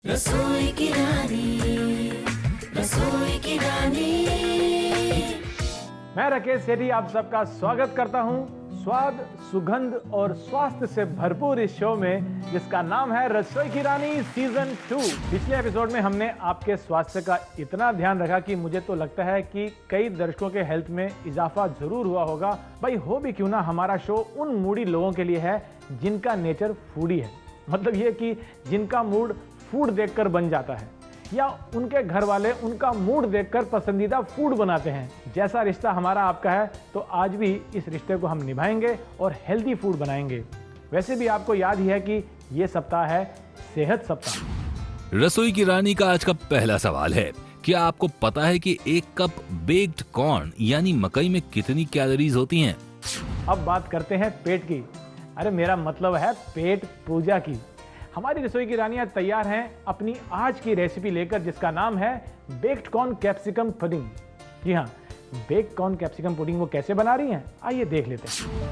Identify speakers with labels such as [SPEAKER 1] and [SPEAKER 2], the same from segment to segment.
[SPEAKER 1] रसोई की रानी, रसोई की रानी।
[SPEAKER 2] मैं राकेश सेठी आप सबका स्वागत करता हूं स्वाद, सुगंध और स्वास्थ्य से भरपूर इस शो में जिसका नाम है रसोई की रानी सीजन 2। पिछले एपिसोड में हमने आपके स्वास्थ्य का इतना ध्यान रखा कि मुझे तो लगता है कि कई दर्शकों के हेल्थ में इजाफा जरूर हुआ होगा। भाई हो भी क्यों ना, हमारा शो उन मूडी लोगों के लिए है जिनका नेचर फूडी है, मतलब ये कि जिनका मूड फूड देखकर बन जाता है या उनके घर वाले उनका मूड देखकर पसंदीदा फूड बनाते हैं। जैसा रिश्ता हमारा आपका है तो आज भी इस रिश्ते को हम निभाएंगे और हेल्दी फूड बनाएंगे। वैसे भी आपको याद ही है कि ये सप्ताह है सेहत सप्ताह।
[SPEAKER 3] रसोई की रानी का आज का पहला सवाल है, क्या आपको पता है कि एक कप बेक्ड कॉर्न यानी मकई में कितनी कैलोरीज होती हैं?
[SPEAKER 2] अब बात करते हैं पेट की। अरे मेरा मतलब है पेट पूजा की। हमारी रसोई की रानियां तैयार हैं अपनी आज की रेसिपी लेकर जिसका नाम है बेक्ड कॉर्न कैप्सिकम पुडिंग। जी हाँ, बेक्ड कॉर्न कैप्सिकम पुडिंग वो कैसे बना रही हैं, आइए देख लेते हैं।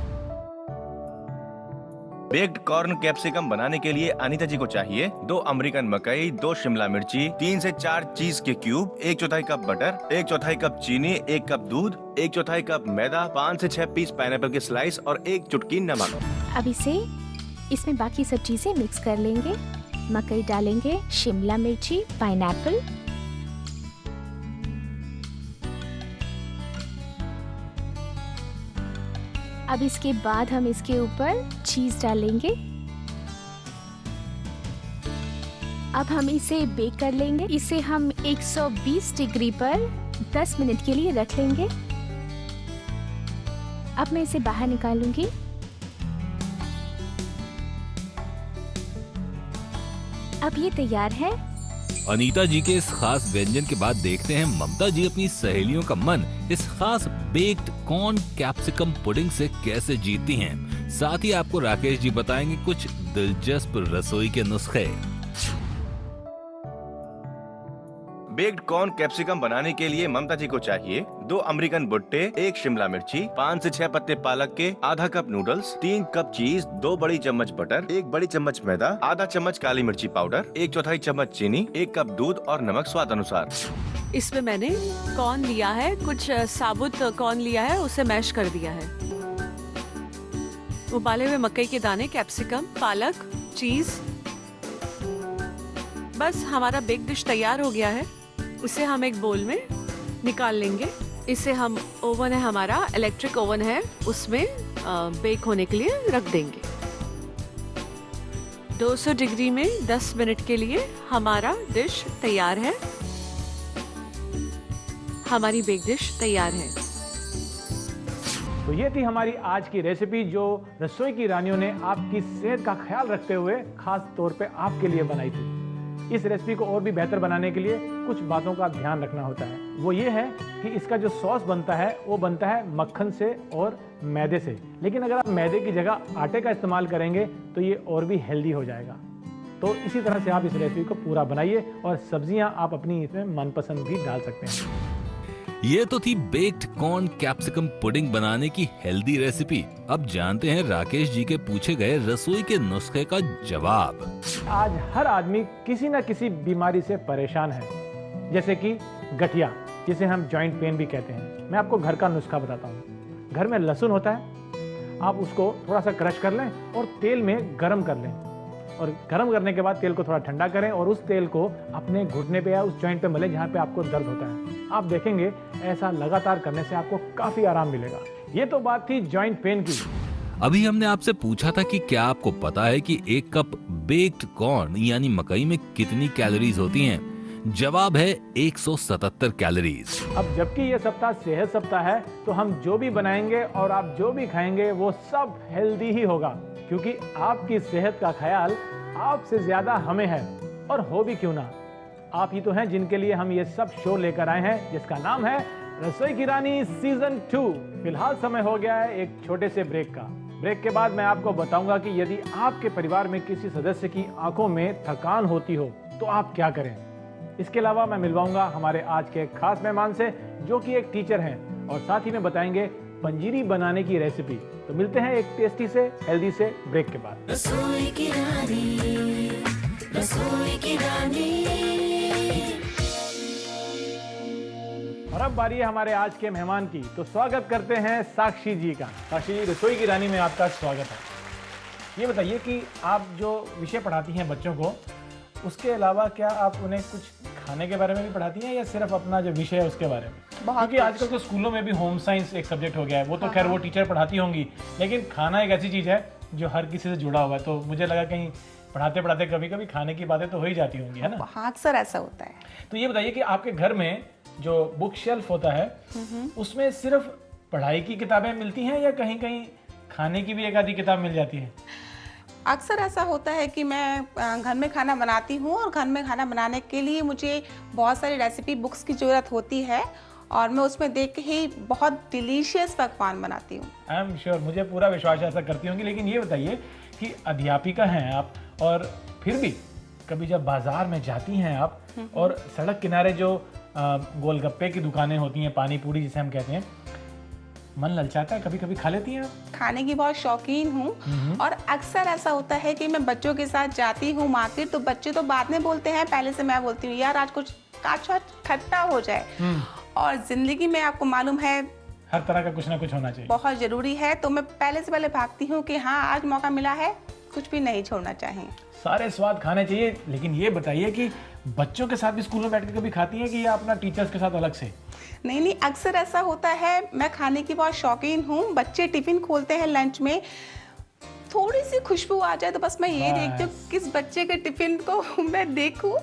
[SPEAKER 4] बेक्ड कॉर्न कैप्सिकम बनाने के लिए अनीता जी को चाहिए 2 अमेरिकन मकई, 2 शिमला मिर्ची, 3 से 4 चीज के क्यूब, 1/4 कप बटर, 1/4 कप चीनी, 1 कप दूध, 1/4 कप मैदा, 5 से 6 पीस पाइनएप्पल के स्लाइस और 1 चुटकी नमक।
[SPEAKER 5] अब इसमें बाकी सब चीजें मिक्स कर लेंगे। मकई डालेंगे, शिमला मिर्ची, पाइनएप्पल, अब इसके बाद हम इसके ऊपर चीज डालेंगे। अब हम इसे बेक कर लेंगे। इसे हम 120 डिग्री पर 10 मिनट के लिए रख लेंगे। अब मैं इसे बाहर निकालूंगी। अब ये तैयार है।
[SPEAKER 3] अनीता जी के इस खास व्यंजन के बाद देखते हैं ममता जी अपनी सहेलियों का मन इस खास बेक्ड कॉर्न कैप्सिकम पुडिंग से कैसे जीतती हैं। साथ ही आपको राकेश जी बताएंगे कुछ दिलचस्प रसोई के नुस्खे।
[SPEAKER 4] बेक्ड कॉर्न कैप्सिकम बनाने के लिए ममता जी को चाहिए 2 अमेरिकन भुट्टे, 1 शिमला मिर्ची, 5 से 6 पत्ते पालक के, आधा कप नूडल्स, 3 कप चीज, 2 बड़ी चम्मच बटर, 1 बड़ी चम्मच मैदा, आधा चम्मच काली मिर्ची पाउडर, 1/4 चम्मच चीनी, 1 कप दूध और नमक स्वाद अनुसार।
[SPEAKER 6] इसमें मैंने कॉर्न लिया है, कुछ साबुत कॉर्न लिया है, उसे मैश कर दिया है। उबाले हुए मकई के दाने, कैप्सिकम, पालक, चीज। बस हमारा बेक डिश तैयार हो गया है। उसे हम एक बोल में निकाल लेंगे। इसे हम ओवन है हमारा, इलेक्ट्रिक ओवन है, उसमें बेक होने के लिए रख देंगे। 200 डिग्री में 10 मिनट के लिए हमारा डिश तैयार है। हमारी बेक डिश तैयार है।
[SPEAKER 2] तो ये थी हमारी आज की रेसिपी जो रसोई की रानियों ने आपकी सेहत का ख्याल रखते हुए खास तौर पे आपके लिए बनाई थी। इस रेसिपी को और भी बेहतर बनाने के लिए कुछ बातों का ध्यान रखना होता है। वो ये है कि इसका जो सॉस बनता है वो बनता है मक्खन से और मैदे से, लेकिन अगर आप मैदे की जगह आटे का इस्तेमाल करेंगे तो ये और भी हेल्दी हो जाएगा। तो इसी तरह से आप इस रेसिपी को पूरा बनाइए और सब्जियां आप अपनी इसमें मनपसंद भी डाल सकते हैं।
[SPEAKER 3] ये तो थी बेक्ड कॉर्न कैप्सिकम पुडिंग बनाने की हेल्दी रेसिपी। अब जानते हैं राकेश जी के पूछे गए रसोई के नुस्खे का जवाब।
[SPEAKER 2] आज हर आदमी किसी न किसी बीमारी से परेशान है, जैसे कि गठिया, जिसे हम जॉइंट पेन भी कहते हैं। मैं आपको घर का नुस्खा बताता हूँ। घर में लहसुन होता है, आप उसको थोड़ा सा क्रश कर लें और तेल में गरम कर लें, और गरम करने के बाद तेल को थोड़ा ठंडा करें और उस तेल को अपने घुटने पे या उस जॉइंट पे मलें जहाँ पे आपको दर्द होता है। आप देखेंगे ऐसा लगातार करने से आपको काफी आराम मिलेगा। ये तो बात थी जॉइंट पेन की।
[SPEAKER 3] अभी हमने आपसे पूछा था कि क्या आपको पता है कि 1 कप बेक्ड कॉर्न यानी मकई में कितनी कैलोरीज होती हैं? जवाब है 177 कैलोरीज।
[SPEAKER 2] अब जबकि ये सप्ताह सेहत सप्ताह है तो हम जो भी बनाएंगे और आप जो भी खाएंगे वो सब हेल्दी ही होगा, क्योंकि आपकी सेहत का ख्याल आपसे ज्यादा हमें है। और हो भी क्यों ना, आप ही तो हैं जिनके लिए हम ये सब शो लेकर आए हैं जिसका नाम है रसोई की रानी सीजन 2। फिलहाल समय हो गया है एक छोटे से ब्रेक का। ब्रेक के बाद मैं आपको बताऊंगा कि यदि आपके परिवार में किसी सदस्य की आंखों में थकान होती हो तो आप क्या करें। इसके अलावा मैं मिलवाऊंगा हमारे आज के खास मेहमान से जो कि एक टीचर हैं, और साथ ही में बताएंगे पंजीरी बनाने की रेसिपी। तो मिलते हैं एक टेस्टी से हेल्दी से ब्रेक के बाद।
[SPEAKER 1] रसोई की रानी, रसोई की रानी।
[SPEAKER 2] बेखम पारी है हमारे आज के मेहमान की, तो स्वागत करते हैं साक्षी जी का। साक्षी जी, रसोई की रानी में आपका स्वागत है। ये बताइए कि आप जो विषय पढ़ाती हैं बच्चों को, उसके अलावा क्या आप उन्हें कुछ खाने के बारे में भी पढ़ाती हैं या सिर्फ अपना जो विषय है उसके बारे में? क्योंकि आजकल तो स्कूलों में भी होम साइंस एक सब्जेक्ट हो गया है, वो तो खैर वो टीचर पढ़ाती होंगी, लेकिन खाना एक ऐसी चीज़ है जो हर किसी से जुड़ा हुआ है, तो मुझे लगा कहीं पढ़ाते पढ़ाते कभी कभी खाने की बातें तो हो ही जाती होंगी, है ना?
[SPEAKER 7] हाँ, अक्सर ऐसा होता है।
[SPEAKER 2] तो ये बताइए कि आपके घर में जो बुक शेल्फ होता है उसमें सिर्फ पढ़ाई की किताबें मिलती हैं या कहीं कहीं खाने की भी एक आधी किताब मिल जाती है?
[SPEAKER 7] अक्सर ऐसा होता है कि मैं घर में खाना बनाती हूँ और घर में खाना बनाने के लिए मुझे बहुत सारी रेसिपी बुक्स की ज़रूरत होती है और मैं उसमें देख के ही बहुत डिलीशियस पकवान बनाती हूँ।
[SPEAKER 2] आई एम श्योर, मुझे पूरा विश्वास है ऐसा करती होंगी। लेकिन ये बताइए कि अध्यापिका हैं आप, और फिर भी कभी जब बाजार में जाती हैं आप और सड़क किनारे जो गोलगप्पे की दुकानें होती हैं, पानी पूरी जिसे हम कहते हैं, मन ललचाता है, कभी कभी खा लेती हैं आप?
[SPEAKER 7] खाने की बहुत शौकीन हूँ और अक्सर ऐसा होता है कि मैं बच्चों के साथ जाती हूँ मार्केट, तो बच्चे तो बाद में बोलते हैं, पहले से मैं बोलती हूँ यार आज कुछ काचा खट्टा हो जाए। और जिंदगी में आपको मालूम है
[SPEAKER 2] हर तरह का कुछ ना कुछ होना चाहिए,
[SPEAKER 7] बहुत जरूरी है, तो मैं पहले से पहले भागती हूँ कि हाँ आज मौका मिला है, कुछ भी नहीं छोड़ना चाहिए।
[SPEAKER 2] सारे स्वाद खाने चाहिए। लेकिन ये बताइए कि बच्चों के साथ भी स्कूल में बैठ के कभी खाती हैं कि या अपना टीचर्स के साथ अलग से?
[SPEAKER 7] नहीं, अक्सर ऐसा होता है, मैं खाने की बहुत शौकीन हूँ। बच्चे टिफिन खोलते हैं लंच में, थोड़ी सी खुशबू आ जाए तो बस मैं ये देखती हूँ किस बच्चे के टिफिन को मैं देखूँ,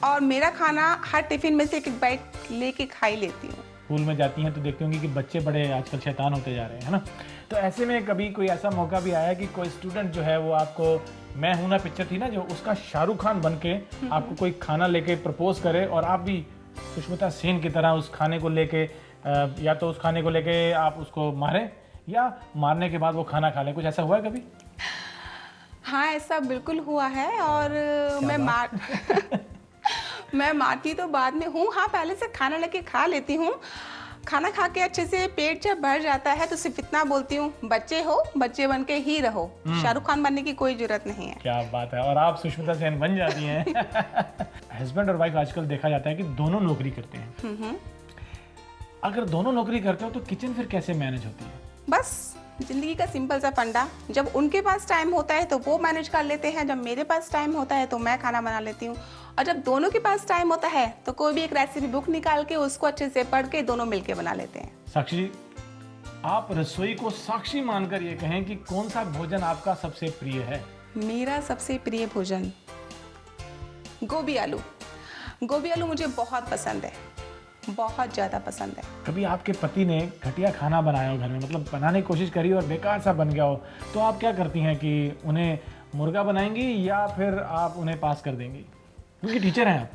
[SPEAKER 7] और मेरा खाना हर टिफिन में से एक बाइट लेके खा ही लेती हूँ।
[SPEAKER 2] स्कूल में जाती हैं तो देखती होंगी कि बच्चे बड़े आजकल शैतान होते जा रहे हैं, है ना? तो ऐसे में कभी कोई ऐसा मौका भी आया कि कोई स्टूडेंट जो है वो आपको, मैं हूं ना पिक्चर थी ना जो, उसका शाहरुख खान बन के आपको कोई खाना लेके प्रपोज करे और आप भी सुष्मिता सेन की तरह उस खाने को लेके या तो उस खाने को लेके आप उसको मारें या मारने के बाद वो खाना खा लें, कुछ ऐसा हुआ है कभी?
[SPEAKER 7] हाँ, ऐसा बिल्कुल हुआ है। और मैं मारती तो बाद में हूँ, हाँ पहले से खाना लेके खा लेती हूँ। खाना खा के अच्छे से पेट जब भर जाता है तो सिर्फ इतना बोलती हूँ, बच्चे हो बच्चे बन के ही रहो, शाहरुख खान बनने की कोई जरूरत नहीं है।
[SPEAKER 2] क्या बात है, और आप सुष्मिता सेन बन जाती हैं। हस्बैंड और वाइफ आजकल देखा जाता है कि दोनों नौकरी करते हैं। अगर दोनों नौकरी करते हो तो किचन फिर कैसे मैनेज होती है?
[SPEAKER 7] बस जिंदगी का सिंपल सा फंडा, जब उनके पास टाइम होता है तो वो मैनेज कर लेते हैं, जब मेरे पास टाइम होता है तो मैं खाना बना लेती हूँ, और जब दोनों के पास टाइम होता है तो कोई भी एक रेसिपी बुक निकाल के उसको अच्छे से पढ़ के दोनों मिलके बना लेते हैं।
[SPEAKER 2] साक्षी जी, आप रसोई को साक्षी मानकर ये कहें कि कौन सा भोजन आपका सबसे प्रिय है?
[SPEAKER 7] मेरा सबसे प्रिय भोजन गोभी आलू। गोभी आलू मुझे बहुत पसंद है, बहुत ज़्यादा पसंद है।
[SPEAKER 2] कभी आपके पति ने घटिया खाना बनाया हो घर में, मतलब बनाने की कोशिश करी और बेकार सा बन गया हो, तो आप क्या करती हैं कि उन्हें मुर्गा बनाएंगी या फिर आप उन्हें पास कर देंगी, क्योंकि टीचर हैं आप?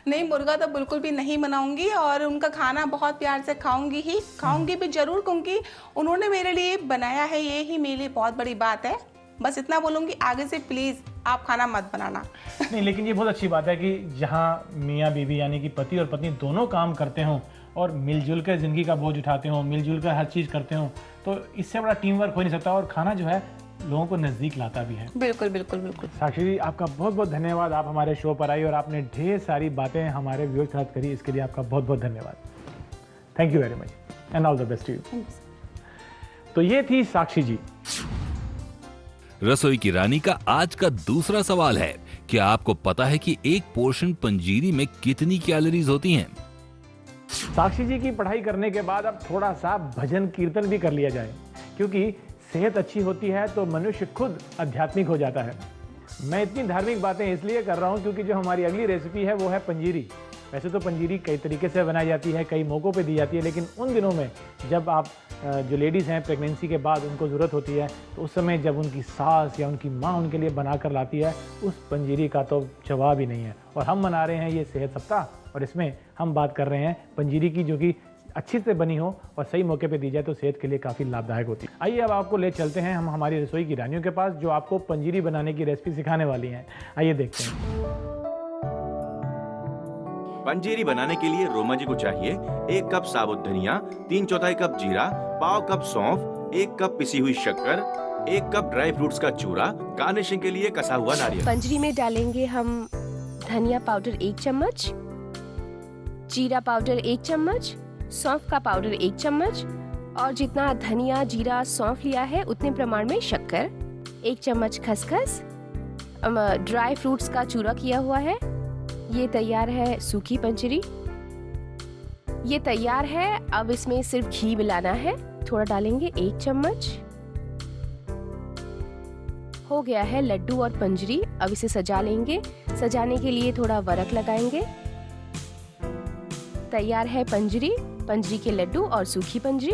[SPEAKER 7] नहीं, मुर्गा तो बिल्कुल भी नहीं बनाऊंगी और उनका खाना बहुत प्यार से खाऊंगी भी जरूर, क्योंकि उन्होंने मेरे लिए बनाया है, ये ही मेरे लिए बहुत बड़ी बात है। बस इतना बोलूंगी, आगे से प्लीज आप खाना मत बनाना।
[SPEAKER 2] नहीं, लेकिन ये बहुत अच्छी बात है कि जहाँ मियाँ बीवी यानी कि पति और पत्नी दोनों काम करते हों और मिलजुल कर जिंदगी का बोझ उठाते हों, मिलजुल कर हर चीज़ करते हों, तो इससे बड़ा टीम वर्क हो नहीं सकता, और खाना जो है लोगों को नज़दीक लाता भी है।
[SPEAKER 7] बिल्कुल बिल्कुल बिल्कुल।
[SPEAKER 2] साक्षी जी, आपका बहुत बहुत धन्यवाद, आप हमारे शो पर आई और आपने ढेर सारी बातें हमारे व्यूअर्स के साथ करी, इसके लिए आपका बहुत बहुत धन्यवाद। Thank you very much and all the best to you. तो ये थी साक्षी जी।
[SPEAKER 3] रसोई की रानी का आज का दूसरा सवाल है, क्या आपको पता है कि एक पोर्शन पंजीरी में कितनी कैलोरीज होती हैं?
[SPEAKER 2] साक्षी जी की पढ़ाई करने के बाद अब थोड़ा सा भजन कीर्तन भी कर लिया जाए, क्योंकि सेहत अच्छी होती है तो मनुष्य खुद आध्यात्मिक हो जाता है। मैं इतनी धार्मिक बातें इसलिए कर रहा हूँ क्योंकि जो हमारी अगली रेसिपी है वो है पंजीरी। वैसे तो पंजीरी कई तरीके से बनाई जाती है, कई मौक़ों पे दी जाती है, लेकिन उन दिनों में जब आप जो लेडीज़ हैं प्रेगनेंसी के बाद उनको ज़रूरत होती है, तो उस समय जब उनकी सास या उनकी माँ उनके लिए बना कर लाती है, उस पंजीरी का तो जवाब ही नहीं है। और हम मना रहे हैं ये सेहत सप्ताह, और इसमें हम बात कर रहे हैं पंजीरी की, जो कि अच्छी से बनी हो और सही मौके पे दी जाए तो सेहत के लिए काफ़ी लाभदायक होती है। आइए अब आपको ले चलते हैं हम हमारी रसोई की रानियों के पास, जो आपको पंजीरी बनाने की रेसिपी सिखाने वाली हैं। आइए देखते हैं।
[SPEAKER 4] पंजीरी बनाने के लिए रोमा जी को चाहिए 1 कप साबुत धनिया, 3/4 कप जीरा, पाव कप सौंफ, 1 कप पिसी हुई शक्कर, 1 कप ड्राई फ्रूट्स का चूरा, गार्निशिंग के लिए कसा हुआ नारियल।
[SPEAKER 5] पंजीरी में डालेंगे हम धनिया पाउडर 1 चम्मच, जीरा पाउडर 1 चम्मच, सौंफ का पाउडर 1 चम्मच और जितना धनिया, जीरा, सौंफ लिया है उतने प्रमाण में शक्कर, 1 चम्मच खसखस, ड्राई फ्रूट्स का चूरा किया हुआ है। ये तैयार है सूखी पंजरी। ये तैयार है। अब इसमें सिर्फ घी मिलाना है। थोड़ा डालेंगे 1 चम्मच। हो गया है लड्डू और पंजरी। अब इसे सजा लेंगे। सजाने के लिए थोड़ा वरक लगाएंगे। तैयार है पंजरी, पंजरी के लड्डू और सूखी पंजरी।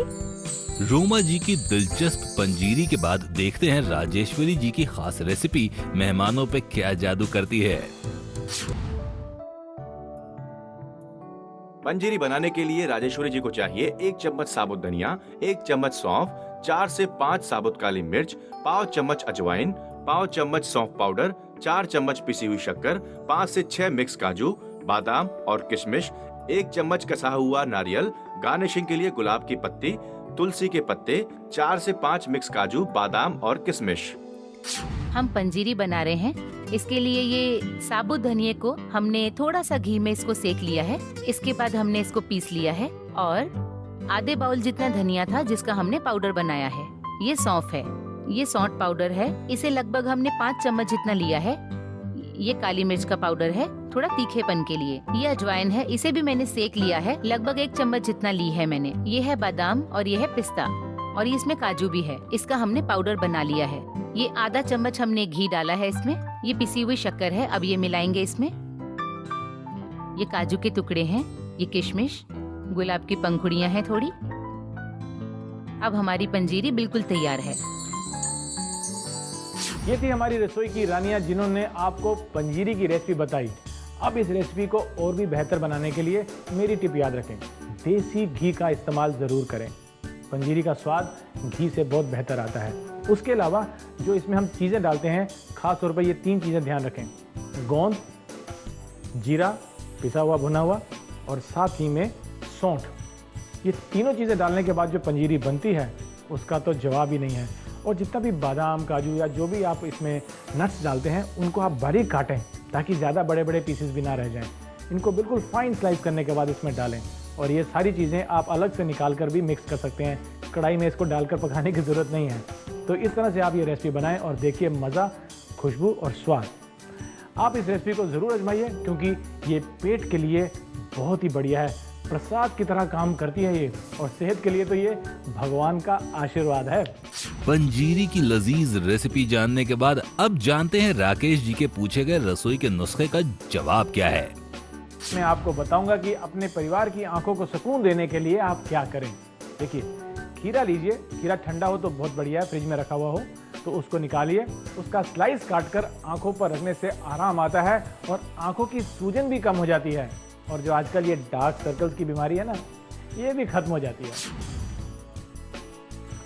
[SPEAKER 3] रोमा जी की दिलचस्प पंजीरी के बाद देखते हैं राजेश्वरी जी की खास रेसिपी मेहमानों पे क्या जादू करती है।
[SPEAKER 4] पंजीरी बनाने के लिए राजेश्वरी जी को चाहिए 1 चम्मच साबुत धनिया, 1 चम्मच सौंफ, 4 से 5 साबुत काली मिर्च, पाव चम्मच अजवाइन, पाव चम्मच सौंफ पाउडर, 4 चम्मच पिसी हुई शक्कर, 5 से 6 मिक्स काजू, बादाम और किशमिश, 1 चम्मच कसा हुआ नारियल, गार्निशिंग के लिए गुलाब की पत्ती, तुलसी के पत्ते, 4 से 5 मिक्स काजू, बादाम और किशमिश।
[SPEAKER 8] हम पंजीरी बना रहे हैं। इसके लिए ये साबुत धनिये को हमने थोड़ा सा घी में इसको सेक लिया है। इसके बाद हमने इसको पीस लिया है और आधे बाउल जितना धनिया था जिसका हमने पाउडर बनाया है। ये सौंफ है, ये सौंठ पाउडर है। इसे लगभग हमने 5 चम्मच जितना लिया है। ये काली मिर्च का पाउडर है थोड़ा तीखेपन के लिए। ये अजवाइन है, इसे भी मैंने सेक लिया है। लगभग 1 चम्मच जितना ली है मैंने। ये है बादाम और ये है पिस्ता और ये इसमें काजू भी है। इसका हमने पाउडर बना लिया है। ये आधा चम्मच हमने घी डाला है इसमें। ये पिसी हुई शक्कर है, अब ये मिलाएंगे इसमें। ये काजू के टुकड़े हैं, ये किशमिश, गुलाब की पंखुड़ियां हैं थोड़ी। अब हमारी पंजीरी बिल्कुल तैयार है।
[SPEAKER 2] ये थी हमारी रसोई की रानियां जिन्होंने आपको पंजीरी की रेसिपी बताई। अब इस रेसिपी को और भी बेहतर बनाने के लिए मेरी टिप याद रखें, देसी घी का इस्तेमाल ज़रूर करें। पंजीरी का स्वाद घी से बहुत बेहतर आता है। उसके अलावा जो इसमें हम चीज़ें डालते हैं, खास तौर पर ये 3 चीज़ें ध्यान रखें, गोंद, जीरा पिसा हुआ भुना हुआ और साथ ही में सौंठ। ये तीनों चीज़ें डालने के बाद जो पंजीरी बनती है उसका तो जवाब ही नहीं है। और जितना भी बादाम, काजू या जो भी आप इसमें नट्स डालते हैं उनको आप बारीक काटें ताकि ज़्यादा बड़े बड़े पीसेस भी ना रह जाएं। इनको बिल्कुल फाइन स्लाइस करने के बाद इसमें डालें और ये सारी चीज़ें आप अलग से निकाल कर भी मिक्स कर सकते हैं। कढ़ाई में इसको डालकर पकाने की ज़रूरत नहीं है। तो इस तरह से आप ये रेसिपी बनाएं और देखिए मज़ा, खुशबू और स्वाद। आप इस रेसिपी को ज़रूर आजमाइए क्योंकि ये पेट के लिए बहुत ही बढ़िया है। प्रसाद की तरह काम करती है ये और सेहत के लिए तो ये भगवान का आशीर्वाद है।
[SPEAKER 3] पंजीरी की लजीज रेसिपी जानने के बाद अब जानते हैं राकेश जी के पूछे गए रसोई के नुस्खे का जवाब क्या है।
[SPEAKER 2] मैं आपको बताऊंगा कि अपने परिवार की आंखों को सुकून देने के लिए आप क्या करें। देखिए, खीरा लीजिए। खीरा ठंडा हो तो बहुत बढ़िया है, फ्रिज में रखा हुआ हो तो उसको निकालिए। उसका स्लाइस काटकर आंखों पर रखने से आराम आता है और आंखों की सूजन भी कम हो जाती है। और जो आजकल ये डार्क सर्कल्स की बीमारी है ना, ये भी खत्म हो जाती है।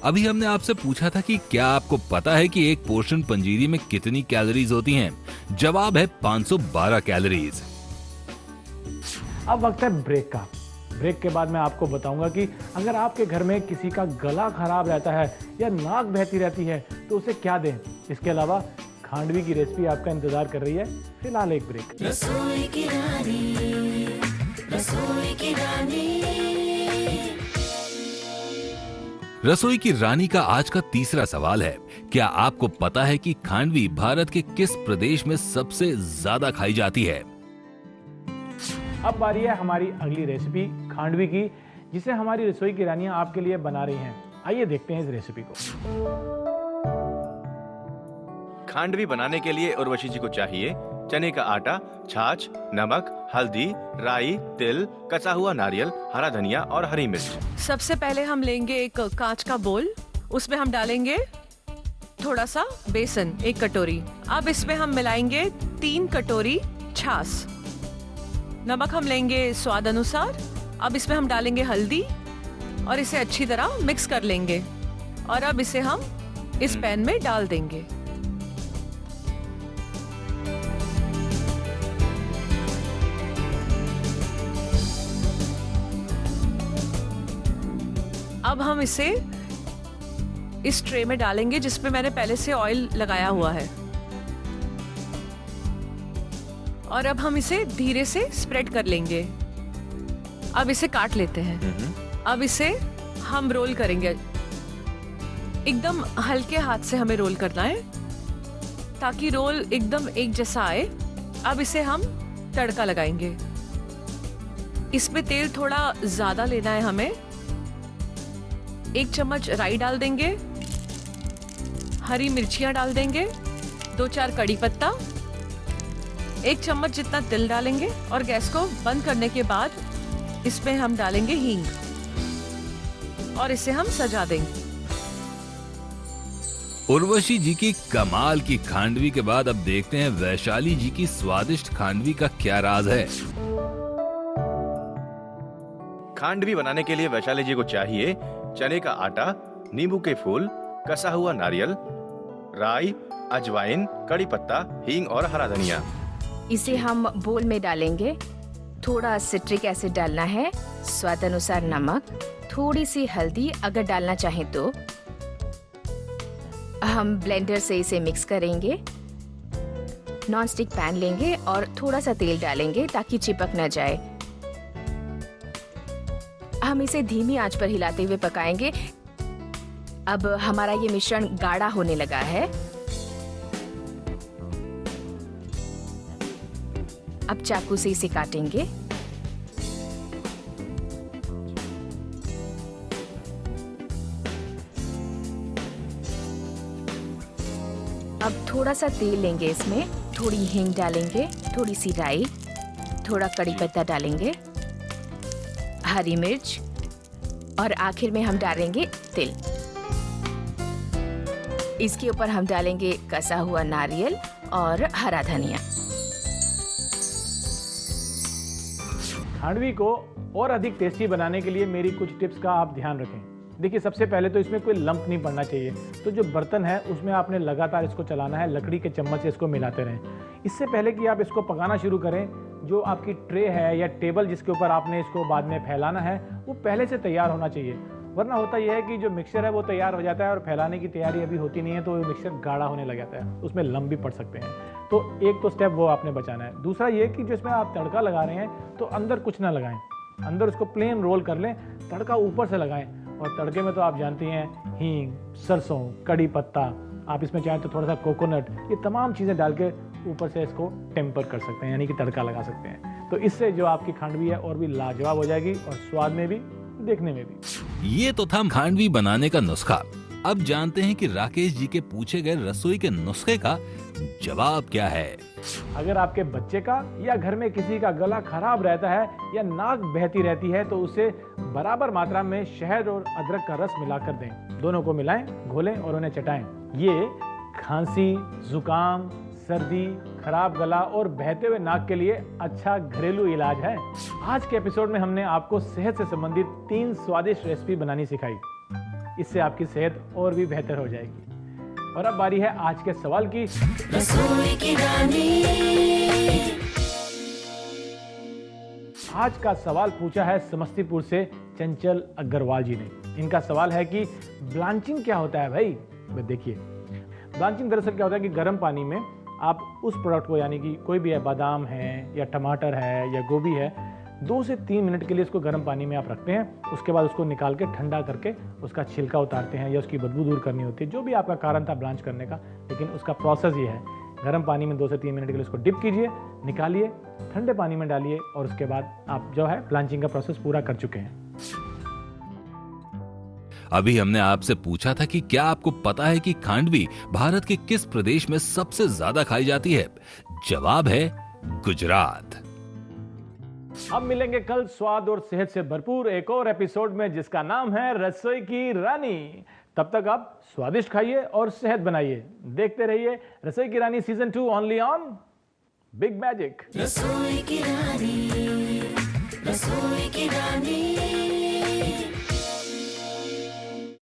[SPEAKER 3] अभी हमने आपसे पूछा था कि क्या आपको पता है कि एक पोर्शन पंजीरी में कितनी कैलोरीज होती हैं? जवाब है 512 कैलोरीज।
[SPEAKER 2] अब वक्त है ब्रेक का। ब्रेक के बाद मैं आपको बताऊंगा कि अगर आपके घर में किसी का गला खराब रहता है या नाक बहती रहती है तो उसे क्या दें। इसके अलावा खांडवी की रेसिपी आपका इंतजार कर रही है। फिलहाल एक ब्रेक।
[SPEAKER 1] रसोई की रानी, रसोई की रानी।
[SPEAKER 3] रसोई की रानी का आज का तीसरा सवाल है, क्या आपको पता है कि खांडवी भारत के किस प्रदेश में सबसे ज्यादा खाई जाती है?
[SPEAKER 2] अब बारी है हमारी अगली रेसिपी खांडवी की, जिसे हमारी रसोई की रानियां आपके लिए बना रही हैं। आइए देखते हैं इस रेसिपी को।
[SPEAKER 4] खांडवी बनाने के लिए उर्वशी जी को चाहिए चने का आटा, छाछ, नमक, हल्दी, राई, तिल, कसा हुआ नारियल, हरा धनिया और हरी मिर्च।
[SPEAKER 6] सबसे पहले हम लेंगे एक कांच का बोल। उसमें हम डालेंगे थोड़ा सा बेसन, 1 कटोरी। अब इसमें हम मिलाएंगे 3 कटोरी छाछ। नमक हम लेंगे स्वाद अनुसार। अब इसमें हम डालेंगे हल्दी और इसे अच्छी तरह मिक्स कर लेंगे और अब इसे हम इस पैन में डाल देंगे। अब हम इसे इस ट्रे में डालेंगे जिसमें मैंने पहले से ऑयल लगाया हुआ है और अब हम इसे धीरे से स्प्रेड कर लेंगे। अब इसे काट लेते हैं। अब इसे हम रोल करेंगे। एकदम हल्के हाथ से हमें रोल करना है ताकि रोल एकदम एक जैसा आए। अब इसे हम तड़का लगाएंगे। इसमें तेल थोड़ा ज्यादा लेना है हमें। 1 चम्मच राई डाल देंगे, हरी मिर्चियां डाल देंगे, 2-4 कड़ी पत्ता, 1 चम्मच जितना तिल डालेंगे और गैस को बंद करने के बाद इसमें हम डालेंगे हींग और इसे हम सजा देंगे।
[SPEAKER 3] उर्वशी जी की कमाल की खांडवी के बाद अब देखते हैं वैशाली जी की स्वादिष्ट खांडवी का क्या राज है।
[SPEAKER 4] खांडवी बनाने के लिए वैशाली जी को चाहिए चने का आटा, नींबू के फूल, कसा हुआ नारियल, राई, अजवाइन, कड़ी पत्ता, हींग और हरा धनिया।
[SPEAKER 5] इसे हम बोल में डालेंगे। थोड़ा सिट्रिक एसिड डालना है, स्वाद अनुसार नमक, थोड़ी सी हल्दी अगर डालना चाहें तो। हम ब्लेंडर से इसे मिक्स करेंगे। नॉन स्टिक पैन लेंगे और थोड़ा सा तेल डालेंगे ताकि चिपक न जाए। हम इसे धीमी आंच पर हिलाते हुए पकाएंगे। अब हमारा ये मिश्रण गाढ़ा होने लगा है। अब चाकू से इसे काटेंगे। अब थोड़ा सा तेल लेंगे, इसमें थोड़ी हींग डालेंगे, थोड़ी सी राई, थोड़ा कड़ी पत्ता डालेंगे, हरी मिर्च और आखिर में हम डालेंगे तिल। इसके ऊपर हम डालेंगे कसा हुआ नारियल और हरा धनिया।
[SPEAKER 2] खांडवी को और अधिक टेस्टी बनाने के लिए मेरी कुछ टिप्स का आप ध्यान रखें। देखिए, सबसे पहले तो इसमें कोई लंप नहीं पड़ना चाहिए। तो जो बर्तन है उसमें आपने लगातार इसको चलाना है, लकड़ी के चम्मच से इसको मिलाते रहें। इससे पहले कि आप इसको पकाना शुरू करें, जो आपकी ट्रे है या टेबल जिसके ऊपर आपने इसको बाद में फैलाना है वो पहले से तैयार होना चाहिए। वरना होता यह है कि जो मिक्सचर है वो तैयार हो जाता है और फैलाने की तैयारी अभी होती नहीं है, तो वो मिक्सचर गाढ़ा होने लग जाता है, उसमें लंप भी पड़ सकते हैं। तो एक तो स्टेप वो आपने बचाना है। दूसरा ये कि जिसमें आप तड़का लगा रहे हैं तो अंदर कुछ ना लगाएं, अंदर उसको प्लेन रोल कर लें, तड़का ऊपर से लगाएं। और तड़के में तो आप जानती हैं हींग, सरसों, कड़ी पत्ता, आप इसमें चाहें तो थोड़ा सा कोकोनट, ये तमाम चीज़ें डाल के ऊपर से इसको टेम्पर कर सकते हैं, यानी कि तड़का लगा सकते हैं। तो इससे जो आपकी खांडवी है और भी लाजवाब हो जाएगी और स्वाद में भी, देखने में भी।
[SPEAKER 3] ये तो था खांडवी बनाने का नुस्खा। अब जानते हैं कि राकेश जी के पूछे गए रसोई के नुस्खे का जवाब क्या है।
[SPEAKER 2] अगर आपके बच्चे का या घर में किसी का गला खराब रहता है या नाक बहती रहती है तो उसे बराबर मात्रा में शहद और अदरक का रस मिलाकर दें। दोनों को मिलाएं, घोलें और उन्हें चटाएं। ये खांसी, जुकाम, सर्दी, खराब गला और बहते हुए नाक के लिए अच्छा घरेलू इलाज है। आज के एपिसोड में हमने आपको सेहत से संबंधित 3 स्वादिष्ट रेसिपी बनानी सिखाई। इससे आपकी सेहत और भी बेहतर हो जाएगी। और अब बारी है आज के सवाल की।
[SPEAKER 1] रसोई की रानी।
[SPEAKER 2] आज का सवाल पूछा है समस्तीपुर से चंचल अग्रवाल जी ने। इनका सवाल है कि ब्लांचिंग क्या होता है भाई। देखिए, ब्लांचिंग दरअसल क्या होता है कि गर्म पानी में आप उस प्रोडक्ट को, यानी कि कोई भी है, बादाम है या टमाटर है या गोभी है, 2 से 3 मिनट के लिए इसको गर्म पानी में आप रखते हैं। उसके बाद उसको निकाल के ठंडा करके उसका छिलका उतारते हैं या उसकी बदबू दूर करनी होती है, जो भी आपका कारण था ब्लांच करने का। लेकिन उसका प्रोसेस ये है, गर्म पानी में 2 से 3 मिनट के लिए उसको डिप कीजिए, निकालिए, ठंडे पानी में डालिए और उसके बाद आप जो है ब्लांचिंग का प्रोसेस पूरा कर चुके हैं।
[SPEAKER 3] अभी हमने आपसे पूछा था कि क्या आपको पता है कि खांडवी भारत के किस प्रदेश में सबसे ज्यादा खाई जाती है। जवाब है गुजरात।
[SPEAKER 2] अब मिलेंगे कल स्वाद और सेहत से भरपूर एक और एपिसोड में, जिसका नाम है रसोई की रानी। तब तक आप स्वादिष्ट खाइए और सेहत बनाइए। देखते रहिए Rasoi Ki Rani season 2 only on Big Magic.
[SPEAKER 1] Rasoi Ki रानी, रसोई की रानी।